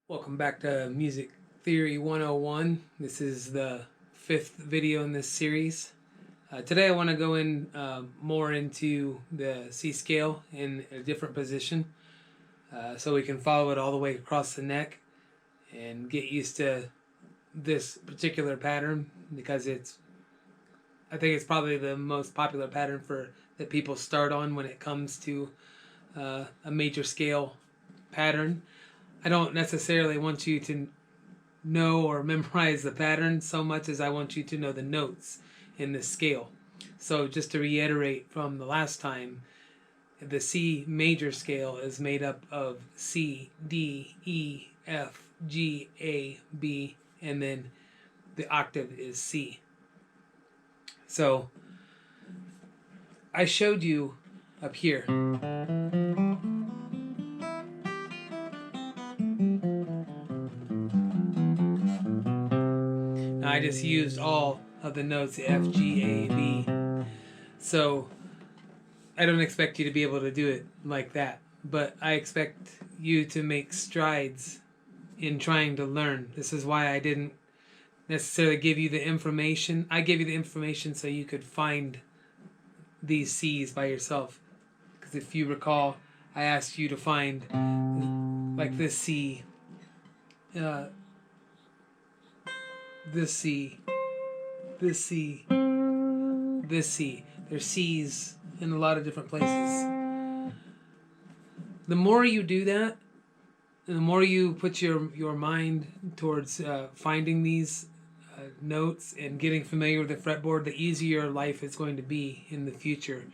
Welcome back to Music Theory 101. This is the fifth video in this series. Today I want to go in more into the C scale in a different position so we can follow it all the way across the neck and get used to this particular pattern because I think it's probably the most popular pattern that people start on when it comes to a major scale pattern. I don't necessarily want you to know or memorize the pattern so much as I want you to know the notes in this scale. So just to reiterate from the last time, the C major scale is made up of C, D, E, F, G, A, B, and then the octave is C. So I showed you up here. I just used all of the notes F, G, A, B. So I don't expect you to be able to do it like that, but I expect you to make strides in trying to learn. This is why I didn't necessarily give you the information. I gave you the information so you could find these C's by yourself. Because if you recall, I asked you to find like this C, this C, this C, this C. There's C's in a lot of different places. The more you do that, the more you put your mind towards finding these notes and getting familiar with the fretboard, the easier life is going to be in the future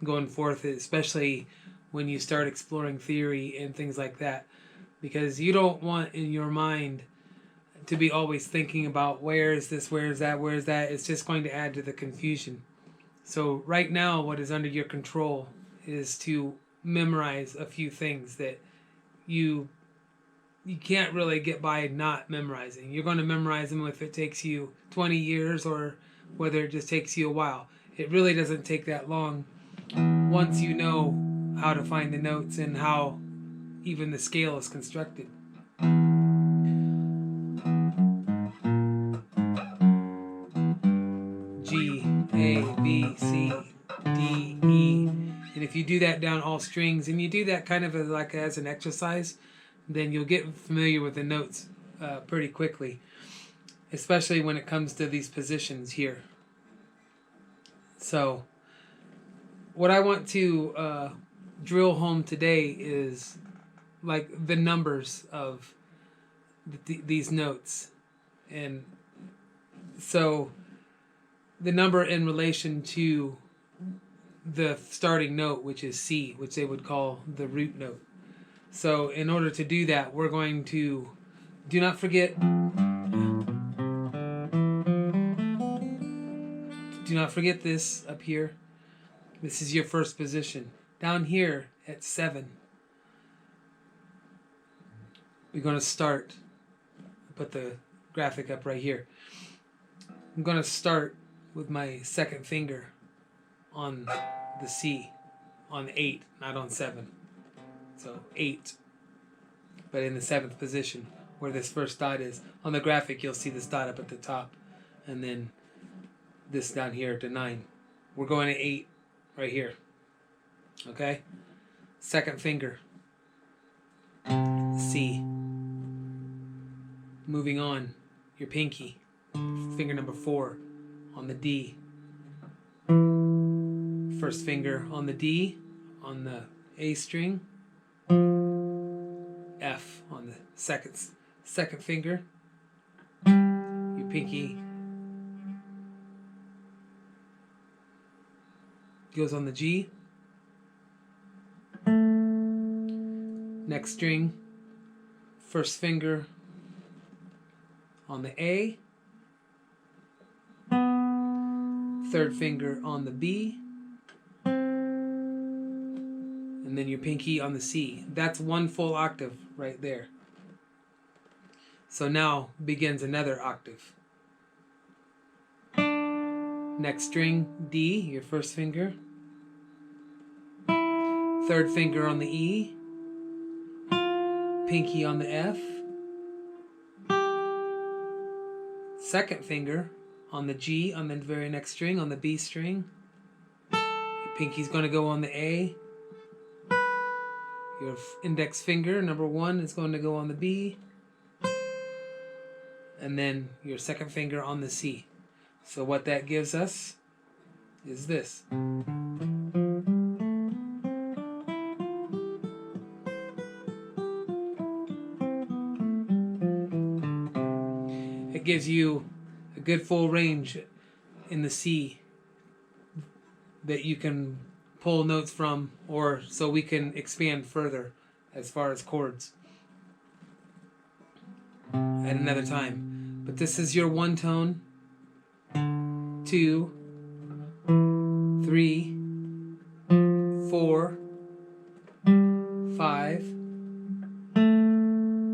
going forth, especially when you start exploring theory and things like that. Because you don't want in your mind to be always thinking about where is this, where is that, where is that. It's just going to add to the confusion. So right now what is under your control is to memorize a few things that you can't really get by not memorizing. You're going to memorize them if it takes you 20 years or whether it just takes you a while. It really doesn't take that long once you know how to find the notes and how even the scale is constructed. G, A, B, C, D, E. And if you do that down all strings, and you do that kind of as an exercise, then you'll get familiar with the notes pretty quickly, especially when it comes to these positions here. So what I want to drill home today is like the numbers of these notes. And so the number in relation to the starting note, which is C, which they would call the root note. So in order to do that, we're going to, do not forget this up here. This is your first position. Down here at 7, we're going to start, put the graphic up right here. I'm going to start with my second finger on the C, on 8, not on 7. So 8, but in the 7th position where this first dot is. On the graphic you'll see this dot up at the top and then this down here to 9. We're going to 8 right here. Okay? Second finger, C. Moving on, your pinky, finger number 4 on the D. First finger on the D, on the A string, F on the second finger, your pinky goes on the G, next string, first finger on the A, third finger on the B, and then your pinky on the C. That's one full octave right there. So now begins another octave. Next string, D, your first finger. Third finger on the E. Pinky on the F. second finger on the G on the very next string, on the B string. Your pinky's going to go on the A. Your index finger, number 1, is going to go on the B. And then your second finger on the C. So what that gives us is this. It gives you a good full range in the C that you can pull notes from, or so we can expand further as far as chords at another time. But this is your 1 tone, 2, 3, 4, 5,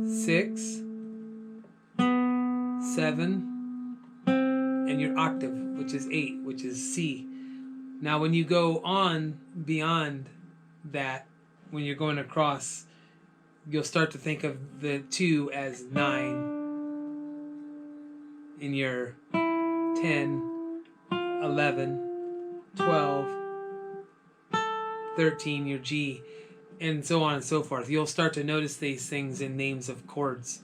6, 7, and your octave, which is 8, which is C. Now when you go on beyond that, when you're going across, you'll start to think of the 2 as 9 in your 10, 11, 12, 13, your G, and so on and so forth. You'll start to notice these things in names of chords.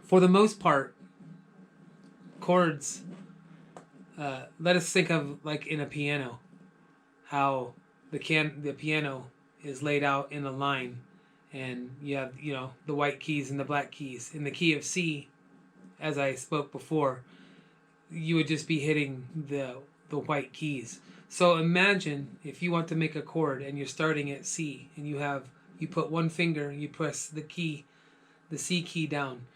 For the most part, chords, let us think of like in a piano, how the piano is laid out in a line, and you have, you know, the white keys and the black keys. In the key of C, as I spoke before, you would just be hitting the white keys. So imagine if you want to make a chord and you're starting at C, and you put one finger, you press the C key down.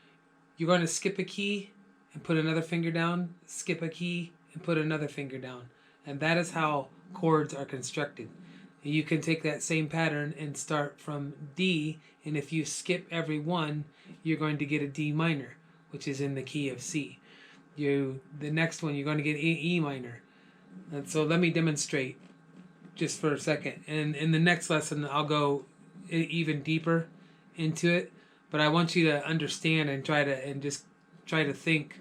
You're going to skip a key and put another finger down, skip a key and put another finger down. And that is how chords are constructed. You can take that same pattern and start from D, and if you skip every one, you're going to get a D minor, which is in the key of C. The next one, you're going to get E minor. And so let me demonstrate just for a second. And in the next lesson, I'll go even deeper into it. But I want you to understand and try to think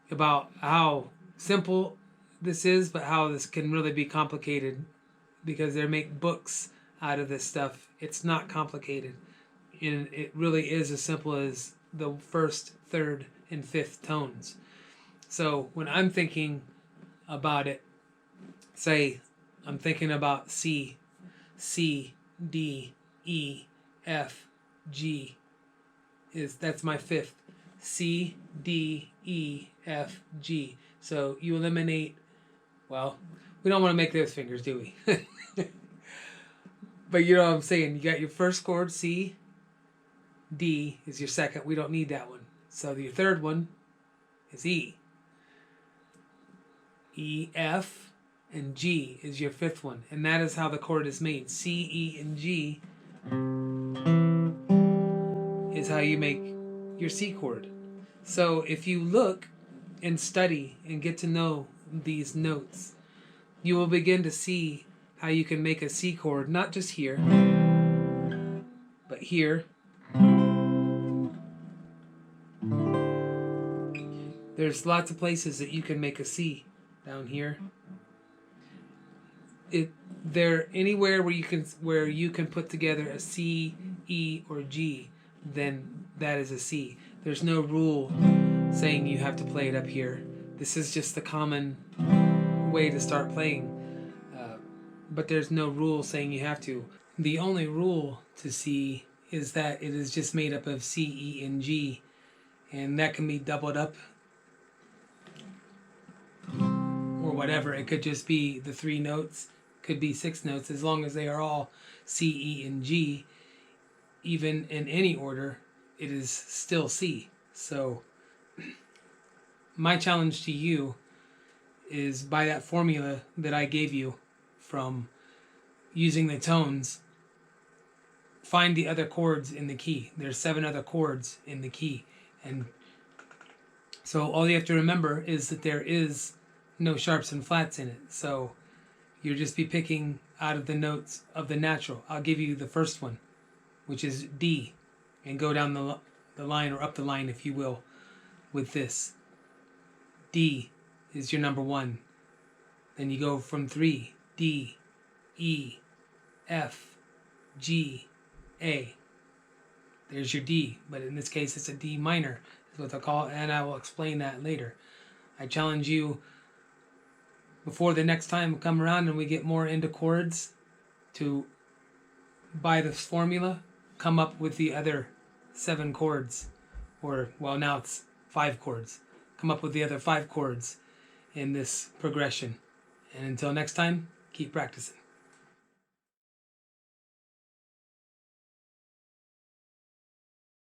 about how simple this is, but how this can really be complicated, because they make books out of this stuff. It's not complicated, and it really is as simple as the first, third, and fifth tones. So when I'm thinking about it, say I'm thinking about C, D, E, F, G. That's my fifth. C, D, E, F, G. So you eliminate, well, we don't want to make those fingers, do we? But you know what I'm saying. You got your first chord, C. D is your second. We don't need that one. So your third one is E. E, F, and G is your fifth one. And that is how the chord is made. C, E, and G is how you make your C chord. So if you look and study and get to know these notes, you will begin to see how you can make a C chord, not just here, but here. There's lots of places that you can make a C. Down here. There anywhere where you can put together a C, E, or G, then that is a C. There's no rule saying you have to play it up here. This is just the common way to start playing. But there's no rule saying you have to. The only rule to C is that it is just made up of C, E, and G, and that can be doubled up or whatever. It could just be the 3 notes, could be 6 notes, as long as they are all C, E, and G. Even in any order, it is still C. So my challenge to you is, by that formula that I gave you from using the tones, find the other chords in the key. There's 7 other chords in the key. And so all you have to remember is that there is no sharps and flats in it. So you'll just be picking out of the notes of the natural. I'll give you the first one, which is D, and go down the line, or up the line if you will. with this. D is your number 1. Then you go from 3, D, E, F, G, A. There's your D, but in this case it's a D minor, is what they'll call it, and I will explain that later. I challenge you, before the next time we come around and we get more into chords, to, by this formula, come up with the other 7 chords, or, well, now it's 5 chords. Come up with the other 5 chords in this progression. And until next time, keep practicing.